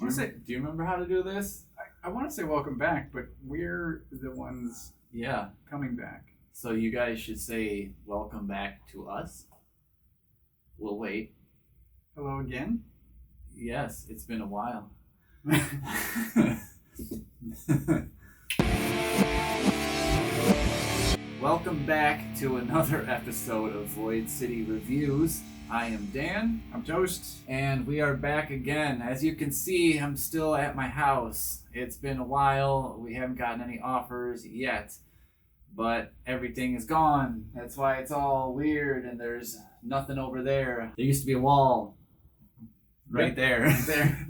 Do you remember how to do this? I want to say welcome back, but we're the ones coming back. So you guys should say welcome back to us. We'll wait. Hello again? Yes, it's been a while. Welcome back to another episode of Void City Reviews. I am Dan. I'm Toast. And we are back again. As you can see, I'm still at my house. It's been a while. We haven't gotten any offers yet. But everything is gone. That's why it's all weird and there's nothing over there. There used to be a wall right there.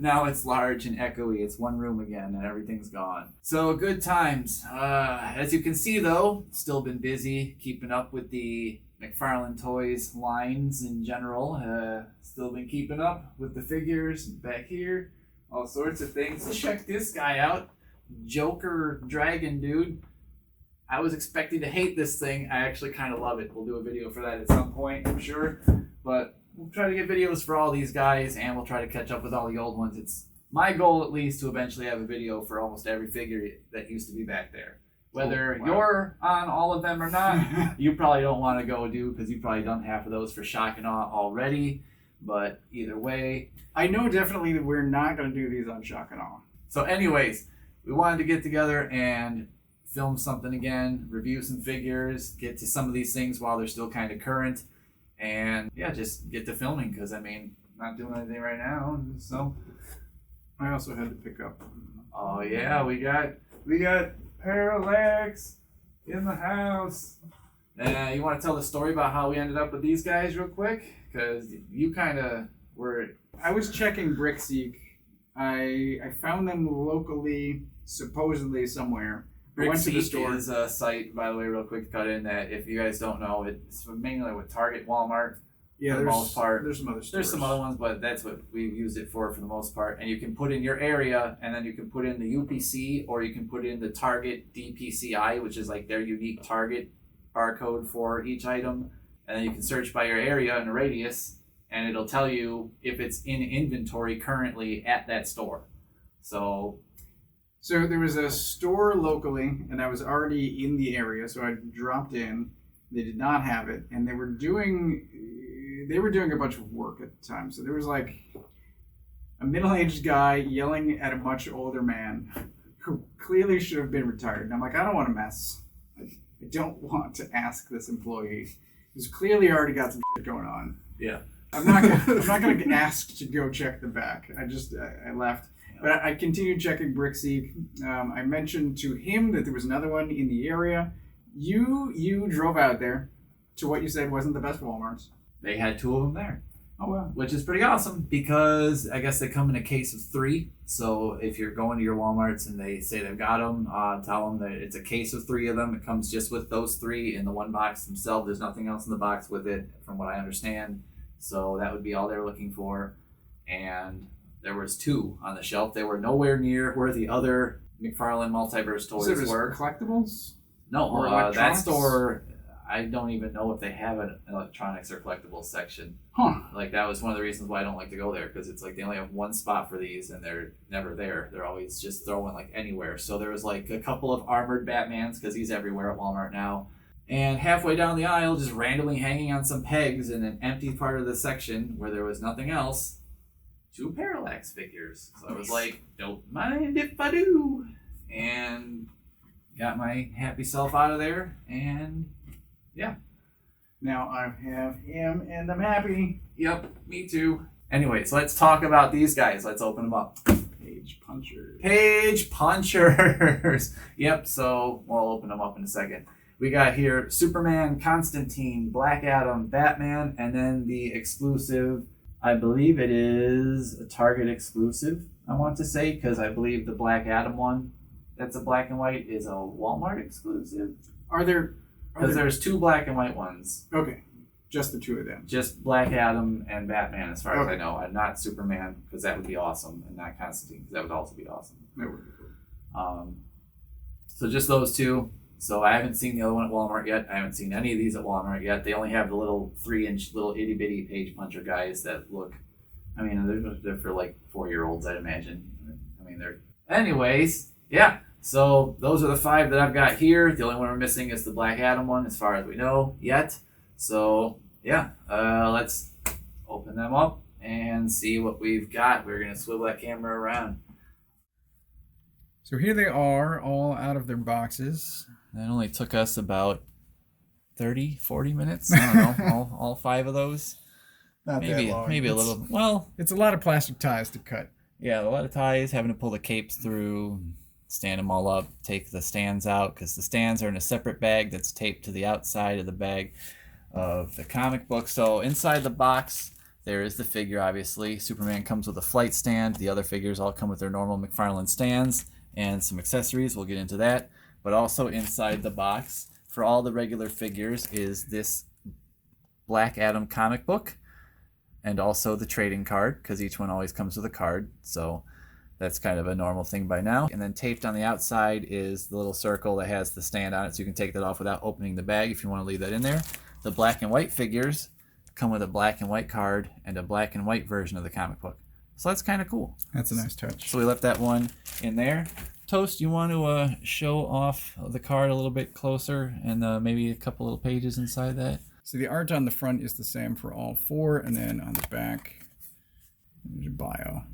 Now it's large and echoey. It's one room again and everything's gone. So good times. As you can see though, still been busy keeping up with the McFarlane Toys lines in general. Still been keeping up with the figures back here. All sorts of things. Check this guy out. Joker Dragon dude. I was expecting to hate this thing. I actually kind of love it. We'll do a video for that at some point, I'm sure. But we'll try to get videos for all these guys, and we'll try to catch up with all the old ones. It's my goal, at least, to eventually have a video for almost every figure that used to be back there. Whether you're on all of them or not, you probably don't want to go do, because you've probably done half of those for Shock and Awe already. But either way, I know definitely that we're not going to do these on Shock and Awe. So anyways, we wanted to get together and film something again, review some figures, get to some of these things while they're still kind of current, and yeah, just get to filming, because I mean, not doing anything right now, so. I also had to pick up. Oh yeah, we got Parallax in the house. You want to tell the story about how we ended up with these guys real quick? Because you kind of were... I was checking Brickseek. I found them locally, supposedly somewhere. Brickseek is a site, by the way, real quick to cut in, that if you guys don't know, it's mainly with Target, Walmart, for the most part. There's some other stores. There's some other ones, but that's what we've used it for the most part. And you can put in your area, and then you can put in the UPC, or you can put in the Target DPCI, which is like their unique Target barcode for each item. And then you can search by your area and a radius, and it'll tell you if it's in inventory currently at that store. So there was a store locally, and I was already in the area, so I dropped in. They did not have it, and they were doing a bunch of work at the time. So there was like a middle-aged guy yelling at a much older man who clearly should have been retired. And I'm like, I don't want to mess. I don't want to ask this employee who's clearly already got some shit going on. Yeah. I'm not gonna ask to go check the back. I left. But I continued checking Brickseek. I mentioned to him that there was another one in the area. You drove out there to what you said wasn't the best Walmarts. They had two of them there. Oh, wow. Which is pretty awesome, because I guess they come in a case of 3. So if you're going to your Walmarts and they say they've got them, tell them that it's a case of 3 of them. It comes just with those 3 in the one box themselves. There's nothing else in the box with it, from what I understand. So that would be all they're looking for. And there was 2 on the shelf. They were nowhere near where the other McFarlane Multiverse toys were. Collectibles? No, that store, I don't even know if they have an electronics or collectibles section. Huh. Like, that was one of the reasons why I don't like to go there, because it's like they only have one spot for these, and they're never there. They're always just throwing like anywhere. So there was like a couple of armored Batmans, because he's everywhere at Walmart now. And halfway down the aisle, just randomly hanging on some pegs in an empty part of the section where there was nothing else, 2 Parallax figures. So I was like, don't mind if I do. And got my happy self out of there, and yeah. Now I have him, and I'm happy. Yep, me too. Anyways, let's talk about these guys. Let's open them up. Page punchers. Page punchers. Yep, so we'll open them up in a second. We got here Superman, Constantine, Black Adam, Batman, and then the exclusive, I believe it is a Target exclusive, I want to say, because I believe the Black Adam one, that's a black and white, is a Walmart exclusive. Because there's 2 black and white ones. Okay, just the 2 of them. Just Black Adam and Batman, as far as I know, and not Superman, because that would be awesome, and not Constantine, because that would also be awesome. That would be cool. So just those 2. So I haven't seen the other one at Walmart yet. I haven't seen any of these at Walmart yet. They only have the little 3-inch little itty bitty page puncher guys that look I mean, they're for like 4-year-olds, I'd imagine. I mean, they're. Anyways, yeah. So those are the 5 that I've got here. The only one we're missing is the Black Adam one, as far as we know yet. So yeah, let's open them up and see what we've got. We're gonna swivel that camera around. So here they are, all out of their boxes. That only took us about 30, 40 minutes. I don't know, all 5 of those. Not maybe, that long. Maybe a little. Well, it's a lot of plastic ties to cut. Yeah, a lot of ties, having to pull the capes through, stand them all up, take the stands out, because the stands are in a separate bag that's taped to the outside of the bag of the comic book. So inside the box, there is the figure, obviously. Superman comes with a flight stand. The other figures all come with their normal McFarlane stands and some accessories. We'll get into that. But also inside the box, for all the regular figures, is this Black Adam comic book. And also the trading card, because each one always comes with a card. So that's kind of a normal thing by now. And then taped on the outside is the little circle that has the stand on it, so you can take that off without opening the bag if you want to leave that in there. The black and white figures come with a black and white card and a black and white version of the comic book. So that's kind of cool. That's a nice touch. So we left that one in there. Toast, you want to show off the card a little bit closer and maybe a couple little pages inside that? So the art on the front is the same for all 4, and then on the back, there's your bio.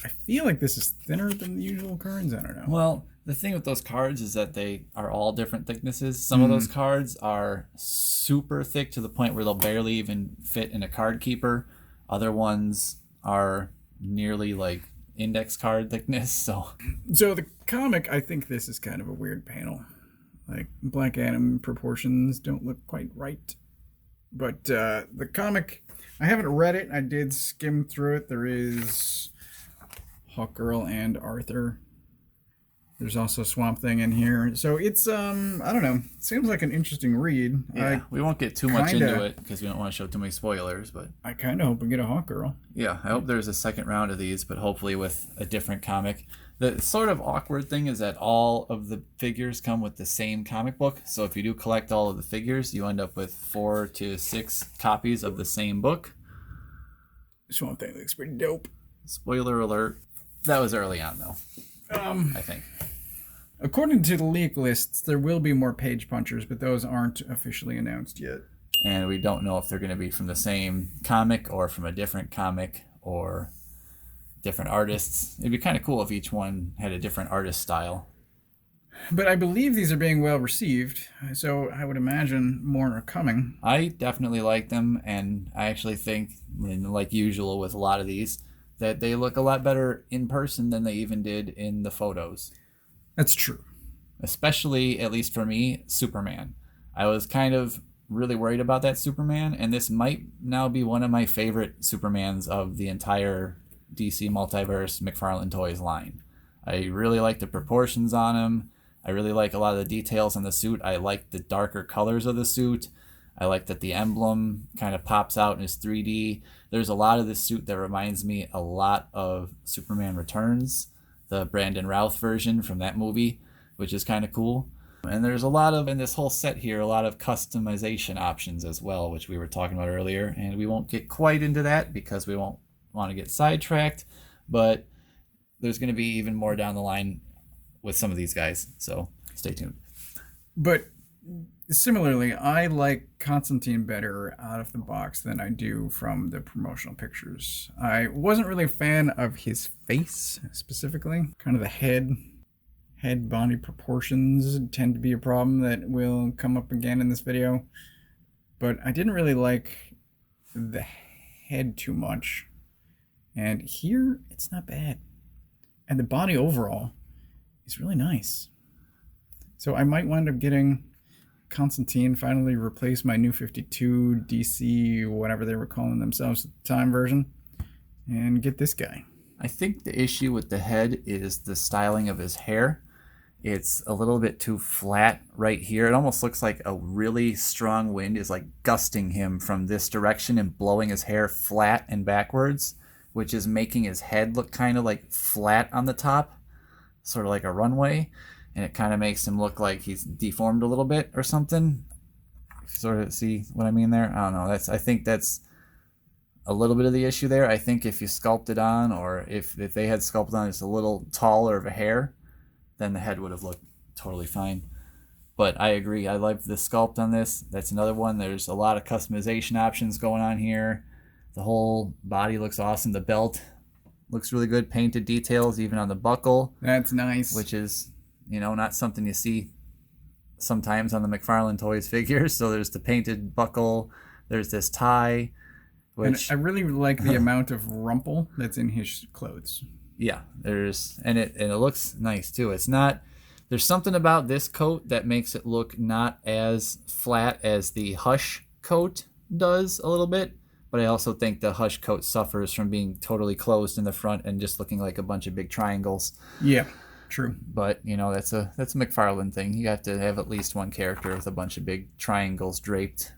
I feel like this is thinner than the usual cards. I don't know. Well, the thing with those cards is that they are all different thicknesses. Some of those cards are super thick to the point where they'll barely even fit in a card keeper. Other ones are nearly like index card thickness. So the comic, I think this is kind of a weird panel. Like, Black Adam proportions don't look quite right. But the comic, I haven't read it. I did skim through it. There is Hawkgirl and Arthur. There's also Swamp Thing in here. So it's, I don't know. It seems like an interesting read. Yeah, we won't get too much into it because we don't want to show too many spoilers. But I kind of hope we get a Hawkgirl. Yeah, I hope there's a second round of these, but hopefully with a different comic. The sort of awkward thing is that all of the figures come with the same comic book. So if you do collect all of the figures, you end up with 4 to 6 copies of the same book. Swamp Thing looks pretty dope. Spoiler alert. That was early on, though. I think. According to the leak lists, there will be more page punchers, but those aren't officially announced yet. And we don't know if they're going to be from the same comic or from a different comic or different artists. It'd be kind of cool if each one had a different artist style. But I believe these are being well received, so I would imagine more are coming. I definitely like them, and I actually think, like usual with a lot of these, that they look a lot better in person than they even did in the photos. That's true. Especially, at least for me, Superman. I was kind of really worried about that Superman, and this might now be one of my favorite Supermans of the entire DC Multiverse McFarlane Toys line. I really like the proportions on him. I really like a lot of the details on the suit. I like the darker colors of the suit. I like that the emblem kind of pops out and is 3D. There's a lot of this suit that reminds me a lot of Superman Returns, the Brandon Routh version from that movie, which is kind of cool. And there's a lot of, in this whole set here, a lot of customization options as well, which we were talking about earlier. And we won't get quite into that because we won't want to get sidetracked, but there's going to be even more down the line with some of these guys, so stay tuned. But similarly, I like Constantine better out of the box than I do from the promotional pictures. I wasn't really a fan of his face specifically. Kind of the head body proportions tend to be a problem that will come up again in this video, but I didn't really like the head too much. And here, it's not bad. And the body overall is really nice. So I might wind up getting Constantine, finally replace my new 52 DC, whatever they were calling themselves at the time version, and get this guy. I think the issue with the head is the styling of his hair. It's a little bit too flat right here. It almost looks like a really strong wind is like gusting him from this direction and blowing his hair flat and backwards, which is making his head look kind of like flat on the top, sort of like a runway, and it kind of makes him look like he's deformed a little bit or something. Sort of see what I mean there? I don't know. I think that's a little bit of the issue there. I think if you sculpted on, or if they had sculpted on just a little taller of a hair, then the head would have looked totally fine. But I agree. I like the sculpt on this. That's another one. There's a lot of customization options going on here. The whole body looks awesome. The belt looks really good. Painted details even on the buckle. That's nice. Which is, not something you see sometimes on the McFarlane Toys figures. So there's the painted buckle. There's this tie. Which and I really like the amount of rumple that's in his clothes. Yeah, and it looks nice too. It's not. There's something about this coat that makes it look not as flat as the Hush coat does a little bit, but I also think the Hush coat suffers from being totally closed in the front and just looking like a bunch of big triangles. Yeah, true. But, that's a McFarlane thing. You have to have at least one character with a bunch of big triangles draped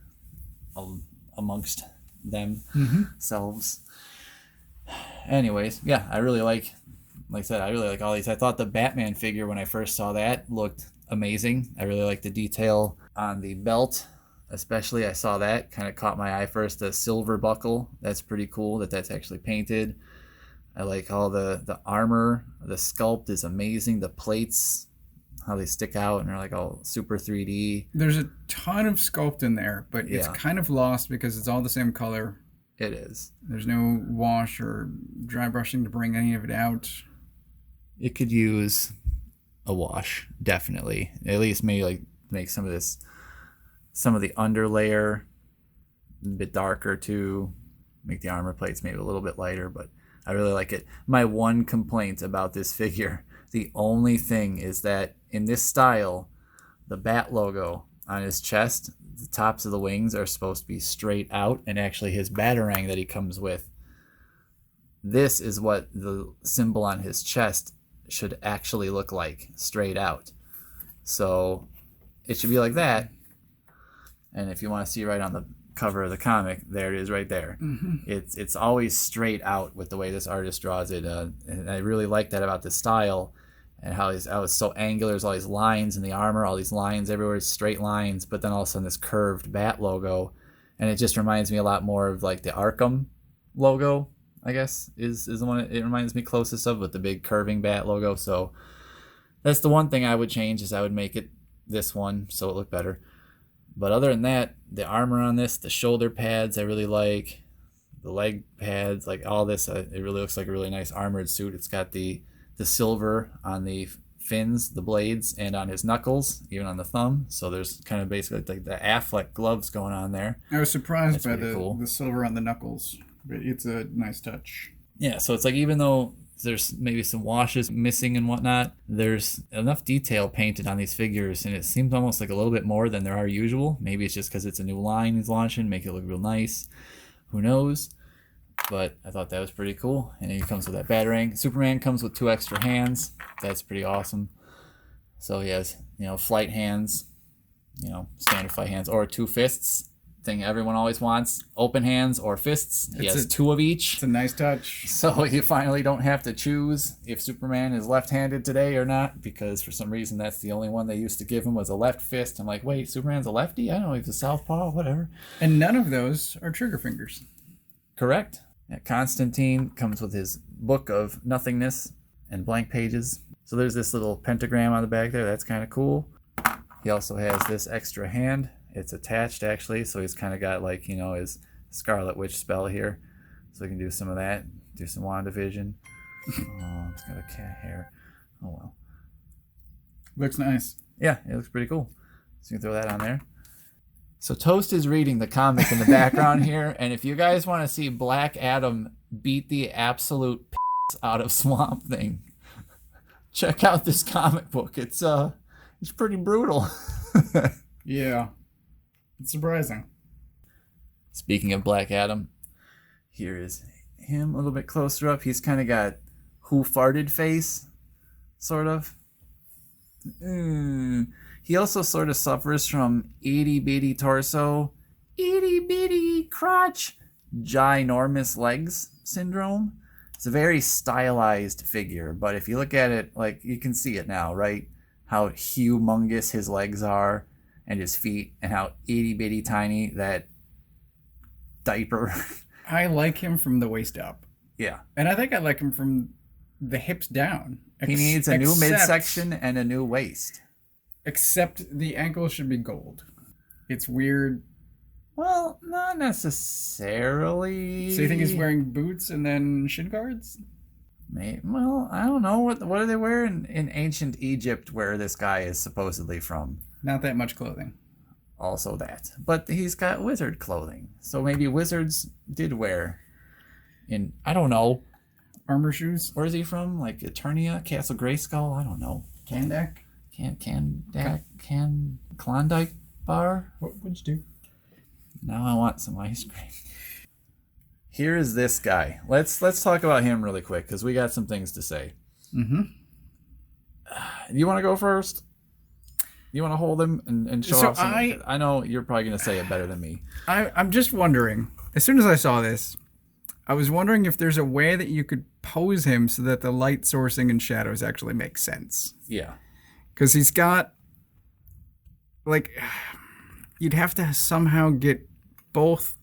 amongst themselves. Anyways, yeah, I really like I said, I really like all these. I thought the Batman figure, when I first saw that, looked amazing. I really like the detail on the belt, especially. I saw that, kind of caught my eye first. The silver buckle, that's pretty cool that's actually painted. I like all the armor. The sculpt is amazing. The plates, how they stick out and they're like all super 3D. There's a ton of sculpt in there, but it's kind of lost because it's all the same color. It is. There's no wash or dry brushing to bring any of it out. It could use a wash, definitely. At least maybe make some of the underlayer a bit darker too. Make the armor plates maybe a little bit lighter, but I really like it. My one complaint about this figure, the only thing is that in this style, the bat logo on his chest, the tops of the wings are supposed to be straight out, and actually his batarang that he comes with, this is what the symbol on his chest should actually look like, straight out. So it should be like that. And if you want to see right on the cover of the comic, there it is right there. Mm-hmm. It's always straight out with the way this artist draws it. And I really like that about the style and how it's so angular. There's all these lines in the armor, all these lines everywhere, straight lines, but then all of a sudden this curved bat logo. And it just reminds me a lot more of like the Arkham logo, I guess, is the one it reminds me closest of, with the big curving bat logo. So that's the one thing I would change, is I would make it this one so it looked better. But other than that, the armor on this, the shoulder pads, I really like. The leg pads, like all this, it really looks like a really nice armored suit. It's got the silver on the fins, the blades, and on his knuckles, even on the thumb. So there's kind of basically like the Affleck gloves going on there. I was surprised by the silver on the knuckles, but it's a nice touch. Yeah, so it's like, even though there's maybe some washes missing and whatnot, there's enough detail painted on these figures, and it seems almost like a little bit more than there are usual. Maybe it's just because it's a new line he's launching, make it look real nice. Who knows? But I thought that was pretty cool. And he comes with that batarang. Superman comes with 2 extra hands. That's pretty awesome. So he has, flight hands, standard flight hands, or 2 fists. Thing everyone always wants, open hands or fists. He has 2 of each. It's a nice touch. So you finally don't have to choose if Superman is left-handed today or not, because for some reason that's the only one they used to give him, was a left fist. I'm like, wait, Superman's a lefty? I don't know, he's a southpaw, whatever. And none of those are trigger fingers. Correct. Yeah, Constantine comes with his book of nothingness and blank pages. So there's this little pentagram on the back there. That's kind of cool. He also has this extra hand. It's attached, actually, so he's kind of got, his Scarlet Witch spell here. So he can do some of that, do some WandaVision. Oh, it's got a cat hair. Oh, well. Looks nice. Yeah, it looks pretty cool. So you can throw that on there. So Toast is reading the comic in the background here, and if you guys want to see Black Adam beat the absolute piss out of Swamp Thing, check out this comic book. It's pretty brutal. Yeah. It's surprising. Speaking of Black Adam, here is him a little bit closer up. He's kind of got who farted face, sort of. He also sort of suffers from itty bitty torso, itty bitty crotch, ginormous legs syndrome. It's a very stylized figure, but if you look at it, you can see it now, right? How humongous his legs are. And his feet, and how itty bitty tiny that diaper I like him from the waist up. Yeah. And I think I like him from the hips down. He needs a new midsection and a new waist. Except the ankle should be gold. It's weird. Well, not necessarily. So you think he's wearing boots and then shin guards? Well, I don't know. What do they wear in ancient Egypt where this guy is supposedly from? Not that much clothing. Also that. But he's got wizard clothing. So maybe wizards did wear I don't know. Armor shoes? Where is he from? Like Eternia? Castle Grayskull? I don't know. Kandak? Klondike Bar? What would you do? Now I want some ice cream. Here is this guy. Let's talk about him really quick because we got some things to say. Mm-hmm. You want to go first? You want to hold him and show off something? I know you're probably going to say it better than me. I'm just wondering, as soon as I saw this, I was wondering if there's a way that you could pose him so that the light sourcing and shadows actually make sense. Yeah. Because he's got, like, you'd have to somehow get both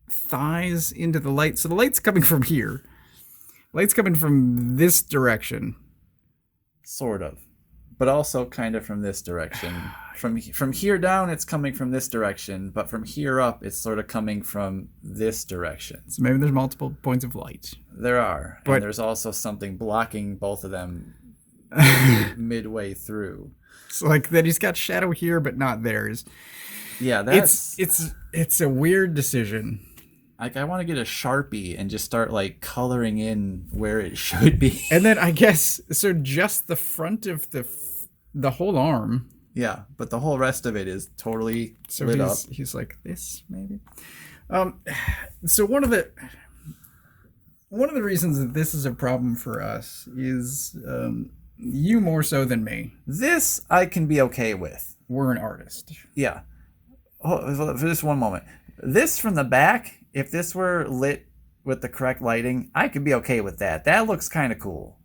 thighs into the light. So the light's coming from here. Light's coming from this direction. Sort of. But also kind of from this direction. From here down, it's coming from this direction. But from here up, it's sort of coming from this direction. So maybe there's multiple points of light. There are. But and there's also something blocking both of them midway through. So like that he's got shadow here, but not theirs. Yeah, that's... It's a weird decision. Like, I want to get a Sharpie and just start, like, coloring in where it should be. And then I guess, so just the front of the whole arm. Yeah, but the whole rest of it is totally lit up. He's like this, maybe. So one of the reasons that this is a problem for us is you more so than me. This I can be okay with. We're an artist. Yeah. Oh, for just one moment. This from the back, if this were lit with the correct lighting, I could be okay with that. That looks kind of cool.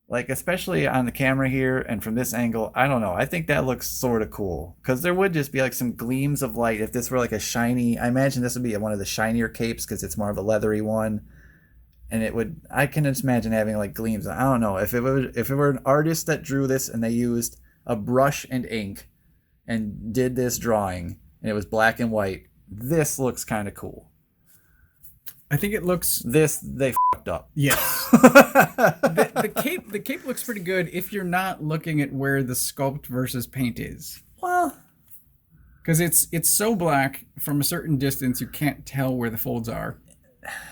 Like, especially on the camera here and from this angle, I don't know. I think that looks sort of cool. Because there would just be like some gleams of light. If this were like a shiny, I imagine this would be one of the shinier capes because it's more of a leathery one. And it would, I can just imagine having like gleams. I don't know. If it were an artist that drew this and they used a brush and ink and did this drawing and it was black and white, this looks kind of cool. I think it looks... They fucked up. Yes. The cape looks pretty good if you're not looking at where the sculpt versus paint is. Well... Because it's so black, from a certain distance, you can't tell where the folds are.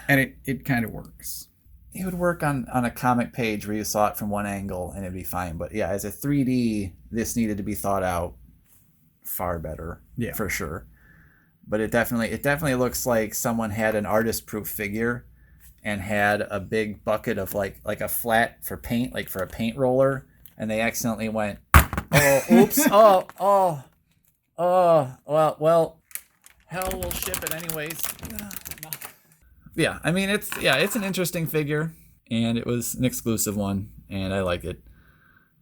And it kind of works. It would work on a comic page where you saw it from one angle and it'd be fine. But yeah, as a 3D, this needed to be thought out far better. Yeah. For sure. But it definitely looks like someone had an artist-proof figure and had a big bucket of like a flat for paint, like for a paint roller, and they accidentally went, oh, oops, well, hell, we'll ship it anyways. Yeah, I mean it's an interesting figure, and it was an exclusive one, and I like it,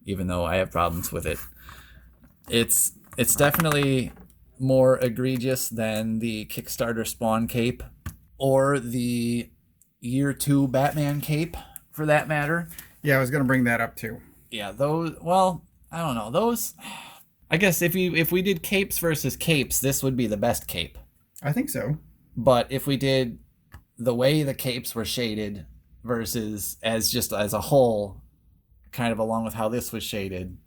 even though I have problems with it. It's definitely more egregious than the Kickstarter Spawn cape or the Year 2 Batman cape, for that matter. Yeah, I was going to bring that up too. Yeah, those, well, I don't know. Those, I guess if we did capes versus capes, this would be the best cape. I think so. But if we did the way the capes were shaded versus as a whole, kind of along with how this was shaded,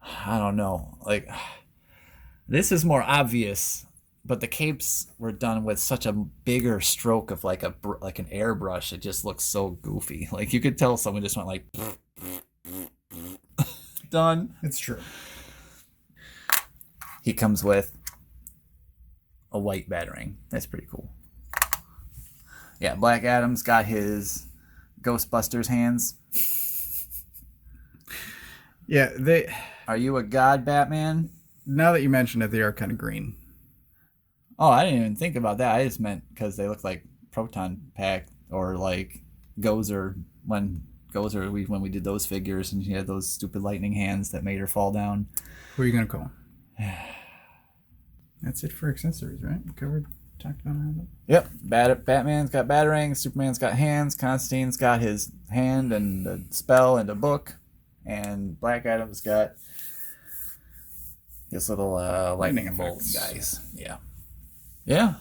I don't know. Like... This is more obvious, but the capes were done with such a bigger stroke of like an airbrush. It just looks so goofy. Like you could tell someone just went like, done. It's true. He comes with a white battering. That's pretty cool. Yeah, Black Adam's got his Ghostbusters hands. Yeah, Are you a god, Batman? Now that you mention it, they are kind of green. Oh, I didn't even think about that. I just meant because they look like Proton Pack or like Gozer when we did those figures and she had those stupid lightning hands that made her fall down. Who are you going to call? That's it for accessories, right? We covered talked about all of it. Yep. Batman's got batarangs. Superman's got hands. Constantine's got his hand and a spell and a book. And Black Adam's got his little lightning bolt guys. Yeah. Yeah.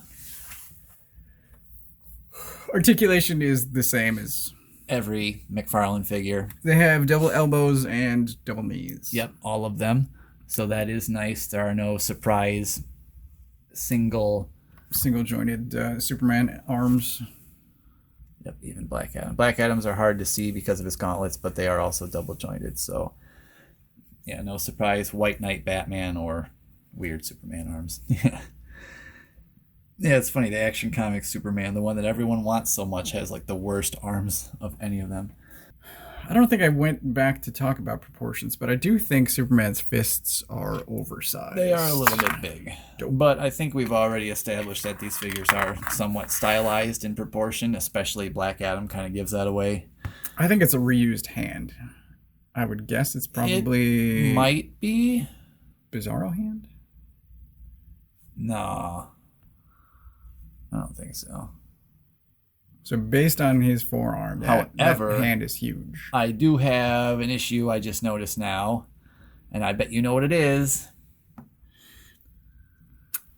Articulation is the same as Every McFarlane figure. they have double elbows and double knees. Yep, all of them. So that is nice. There are no surprise single jointed Superman arms. Yep, even Black Adam. Black Adams are hard to see because of his gauntlets, but they are also double jointed. So, yeah, no surprise White Knight Batman or weird Superman arms. Yeah. Yeah, it's funny. The Action Comics Superman, the one that everyone wants so much, has like the worst arms of any of them. I don't think I went back to talk about proportions, but I do think Superman's fists are oversized. They are a little bit big. But I think we've already established that these figures are somewhat stylized in proportion, especially Black Adam kind of gives that away. I think it's a reused hand. I would guess it's probably... It might be. Bizarro hand? Nah. I don't think so. So based on his forearm, that hand is huge. I do have an issue I just noticed now, and I bet you know what it is.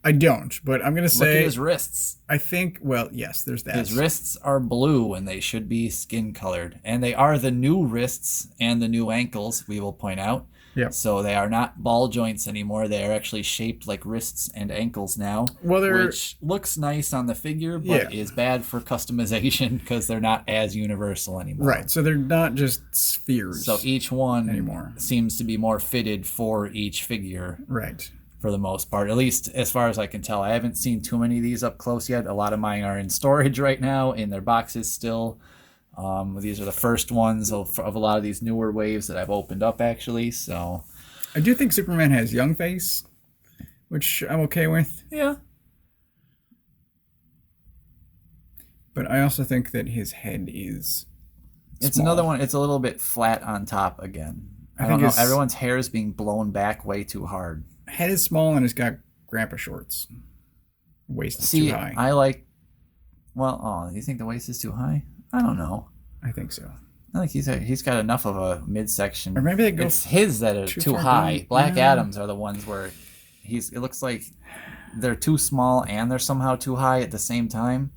I don't, but I'm going to say... Look at his wrists. I think, well, yes, there's that. His wrists are blue, and they should be skin-colored. And they are the new wrists and the new ankles, we will point out. Yep. So they are not ball joints anymore. They are actually shaped like wrists and ankles now, which looks nice on the figure, but is bad for customization because they're not as universal anymore. Right, so they're not just spheres. So each one anymore seems to be more fitted for each figure. Right. For the most part, at least as far as I can tell. I haven't seen too many of these up close yet. A lot of mine are in storage right now in their boxes still. These are the first ones of a lot of these newer waves that I've opened up, actually. So I do think Superman has young face, which I'm okay with. Yeah. But I also think that his head is It's small. another one. It's a little bit flat on top again. I don't know. Everyone's hair is being blown back way too hard. Head is small and it's got grandpa shorts. Waist is too high. I like... Well, you think the waist is too high? I don't know. I think so. I think he's got enough of a midsection. Or maybe they go it's his that are too high. Down. Black Adams are the ones where it looks like they're too small and they're somehow too high at the same time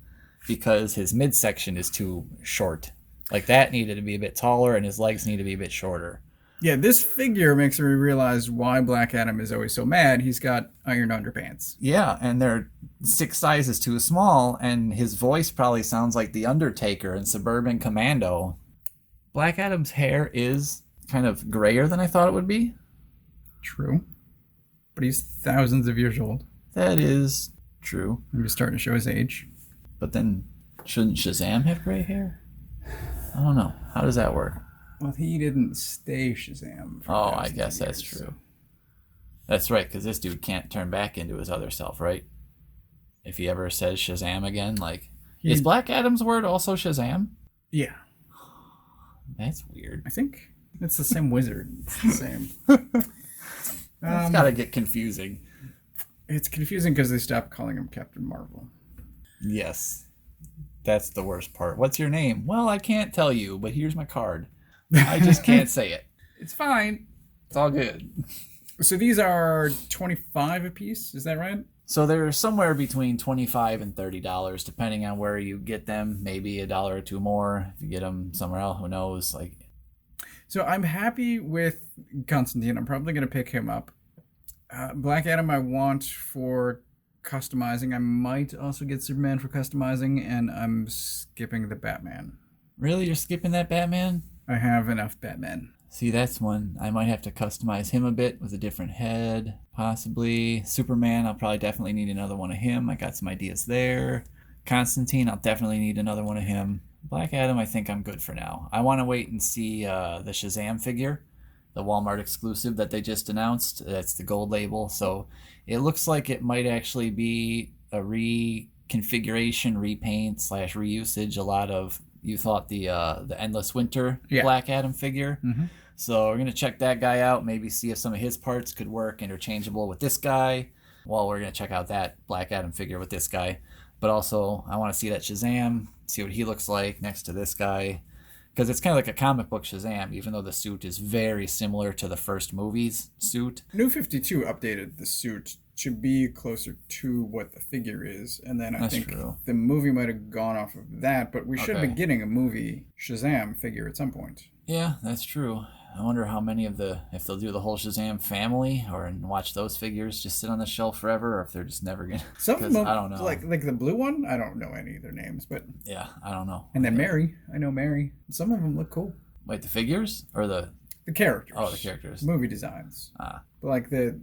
because his midsection is too short. Like that needed to be a bit taller and his legs need to be a bit shorter. Yeah, this figure makes me realize why Black Adam is always so mad. He's got iron underpants. Yeah, and they're 6 sizes too small, and his voice probably sounds like The Undertaker in Suburban Commando. Black Adam's hair is kind of grayer than I thought it would be. True. But he's thousands of years old. That is true. Maybe starting to show his age. But then, shouldn't Shazam have gray hair? I don't know. How does that work? Well, he didn't stay Shazam. Oh, I guess that's true. That's right, because this dude can't turn back into his other self, right? If he ever says Shazam again, like... Is Black Adam's word also Shazam? Yeah. That's weird. I think it's the same wizard. It's the same. It's gotta get confusing. It's confusing because they stopped calling him Captain Marvel. Yes. That's the worst part. What's your name? Well, I can't tell you, but here's my card. I just can't say it. It's fine. It's all good. So these are $25 a piece, is that right? So they're somewhere between $25 and $30, depending on where you get them. Maybe $1 or $2 more if you get them somewhere else. Who knows? So I'm happy with Constantine. I'm probably going to pick him up. Black Adam I want for customizing. I might also get Superman for customizing, and I'm skipping the Batman. Really? You're skipping that Batman? I have enough Batman. See, that's one. I might have to customize him a bit with a different head, possibly. Superman, I'll probably definitely need another one of him. I got some ideas there. Constantine, I'll definitely need another one of him. Black Adam, I think I'm good for now. I want to wait and see the Shazam figure, the Walmart exclusive that they just announced. That's the gold label. So it looks like it might actually be a reconfiguration, repaint / reusage. A lot of... You thought the Endless Winter Black Adam figure. Mm-hmm. So we're going to check that guy out, maybe see if some of his parts could work interchangeable with this guy. Well, we're going to check out that Black Adam figure with this guy. But also, I want to see that Shazam, see what he looks like next to this guy. Because it's kind of like a comic book Shazam, even though the suit is very similar to the first movie's suit. New 52 updated the suit to be closer to what the figure is. And then I think the movie might have gone off of that, but we should be getting a movie Shazam figure at some point. Yeah, that's true. I wonder how many of if they'll do the whole Shazam family or watch those figures just sit on the shelf forever, or if they're just never going to. Some of them, I don't know. Like the blue one, I don't know any of their names, but. Yeah, I don't know. And then Mary, I know Mary. Some of them look cool. Wait, the figures or the characters? Oh, the characters. Movie designs. But like the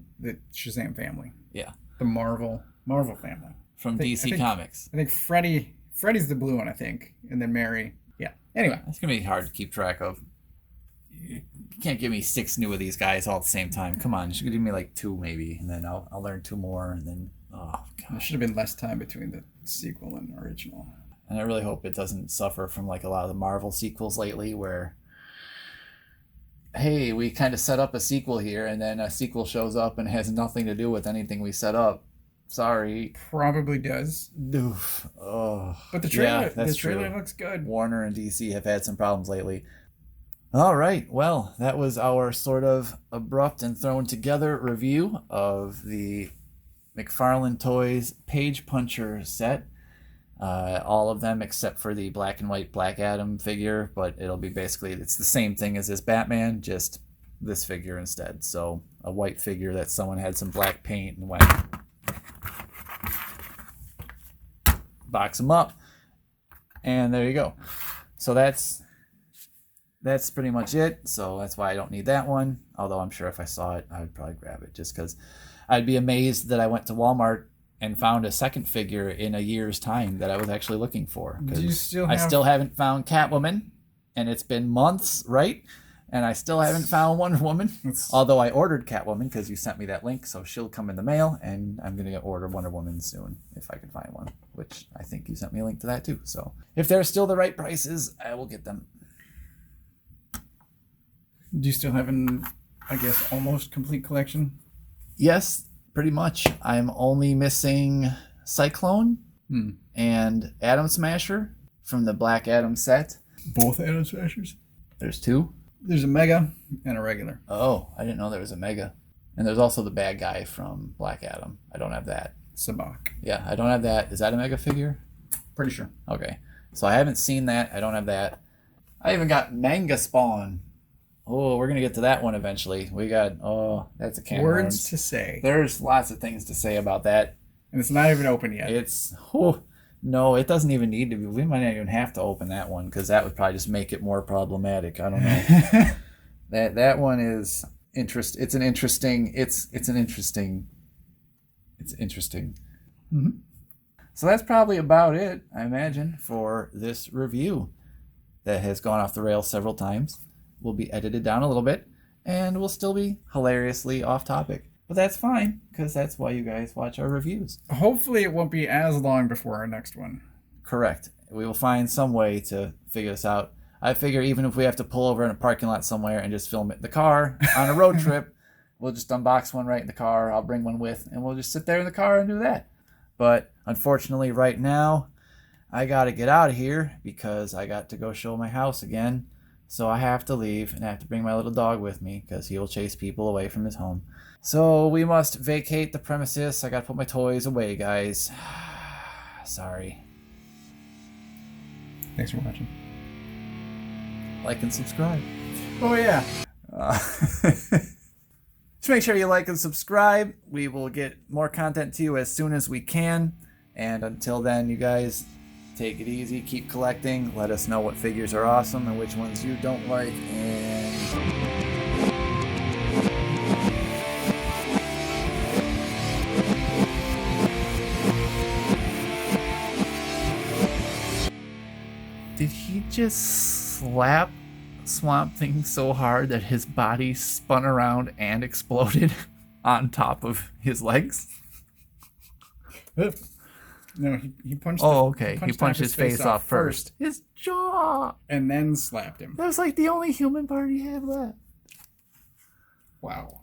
Shazam family. Yeah. The Marvel family. From DC Comics. I think Freddy's the blue one, I think, and then Mary. Yeah. Anyway, it's gonna be hard to keep track of. You can't give me 6 new of these guys all at the same time. Come on, you should give me like 2 maybe, and then I'll learn 2 more, and then there should have been less time between the sequel and original. And I really hope it doesn't suffer from like a lot of the Marvel sequels lately, where hey, we kind of set up a sequel here, and then a sequel shows up and has nothing to do with anything we set up. Sorry. Probably does. Oof. Oh. But the trailer looks good. Warner and DC have had some problems lately. All right. Well, that was our sort of abrupt and thrown together review of the McFarlane Toys Page Puncher set. All of them except for the black and white Black Adam figure, but it'll be basically, it's the same thing as this Batman, just this figure instead. So a white figure that someone had some black paint and went box them up, and there you go. So that's pretty much it. So that's why I don't need that one, although I'm sure if I saw it I would probably grab it, just because I'd be amazed that I went to Walmart and found a second figure in a year's time that I was actually looking for. I still haven't found Catwoman, and it's been months, right? And I still haven't found Wonder Woman, although I ordered Catwoman because you sent me that link, so she'll come in the mail, and I'm going to order Wonder Woman soon if I can find one, which I think you sent me a link to that too. So if they're still the right prices, I will get them. Do you still have an, I guess, almost complete collection? Yes, pretty much. I'm only missing Cyclone and Atom Smasher from the Black Adam set. Both Atom Smashers? There's 2. There's a Mega and a regular. Oh, I didn't know there was a Mega. And there's also the bad guy from Black Adam. I don't have that. Sabak. Yeah, I don't have that. Is that a Mega figure? Pretty sure. Okay. So I haven't seen that. I don't have that. I even got Manga Spawn. Oh, we're going to get to that one eventually. We got, that's a can of worms. To say. There's lots of things to say about that. And it's not even open yet. No, it doesn't even need to be. We might not even have to open that one, because that would probably just make it more problematic. I don't know. that one is It's interesting. Mm-hmm. So that's probably about it, I imagine, for this review that has gone off the rails several times. Will be edited down a little bit, and will still be hilariously off topic. But that's fine, because that's why you guys watch our reviews. Hopefully it won't be as long before our next one. Correct. We will find some way to figure this out. I figure even if we have to pull over in a parking lot somewhere and just film it in the car on a road trip, we'll just unbox one right in the car. I'll bring one with, and we'll just sit there in the car and do that. But unfortunately right now, I got to get out of here because I got to go show my house again. So I have to leave, and I have to bring my little dog with me because he will chase people away from his home. So we must vacate the premises. I got to put my toys away, guys. Sorry. Thanks for watching. Like and subscribe. Oh, yeah. Just make sure you like and subscribe. We will get more content to you as soon as we can. And until then, you guys, take it easy, keep collecting, let us know what figures are awesome and which ones you don't like, and did he just slap Swamp Thing so hard that his body spun around and exploded on top of his legs? No, he punched. He punched his face off first. His jaw, and then slapped him. That was like the only human part he had left. Wow.